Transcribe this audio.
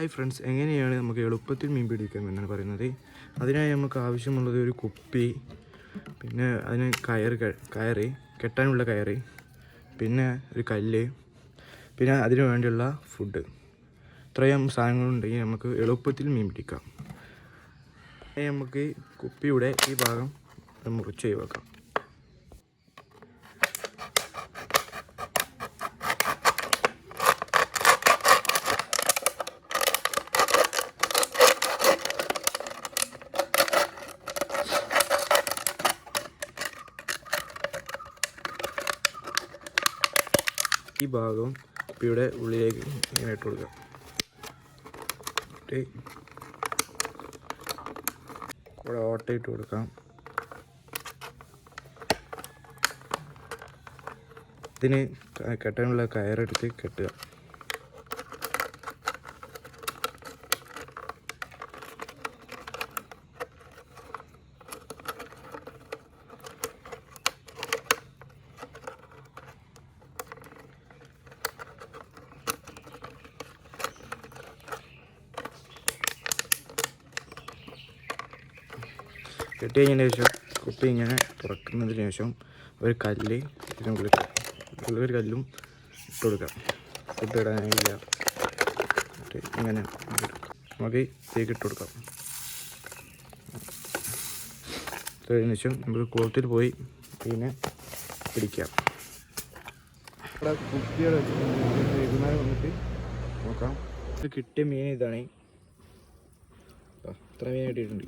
Hi friends, എങ്ങനെയാണ് നമുക്ക് എളുപ്പത്തിൽ മീൻ പിടിക്കാം എന്നാണ് പറയുന്നത്. അതിനായി നമുക്ക് ആവശ്യമുള്ളത് ഒരു കുപ്പി, പിന്നെ അതിന് കയറ് കെട്ടാനുള്ള കയറ്, പിന്നെ ഒരു കല്ല്, പിന്നെ അതിനു വേണ്ടിയുള്ള ഫുഡ്. ഇത്രയും സാധനങ്ങളുണ്ടെങ്കിൽ നമുക്ക് എളുപ്പത്തിൽ മീൻ പിടിക്കാം. നമുക്ക് കുപ്പിയുടെ ഈ ഭാഗം മുറിച്ച് ഒഴിവാക്കാം. ഈ ഭാഗം കുപ്പിയുടെ ഉള്ളിലേക്ക് ഇങ്ങനെ ഇട്ട് കൊടുക്കാം. ഇവിടെ ഓട്ടയിട്ട് കൊടുക്കാം. ഇതിന് കെട്ടാനുള്ള കയറെടുത്ത് കെട്ടുക. കെട്ടി കഴിഞ്ഞതിന് ശേഷം കുപ്പി ഇങ്ങനെ തുറക്കുന്നതിന് ശേഷം ഒരു കല്ല് ഇതിനുള്ളിൽ ഒരു കല്ലും ഇട്ട് കൊടുക്കാം. ഫുഡ് ഇടാനില്ല, ഇങ്ങനെ നമുക്ക് തീക്ക് ഇട്ട് കൊടുക്കാം. കഴിഞ്ഞ ശേഷം നമുക്ക് കുളത്തിൽ പോയി പിന്നെ പിടിക്കാം. ഇവിടെ കുപ്പിയുടെ വൈകുന്നേരം വന്നിട്ട് നോക്കാം. കിട്ടിയ മീൻ ഇതാണ്. ഇത്ര മീൻ കിട്ടിയിട്ടുണ്ട്.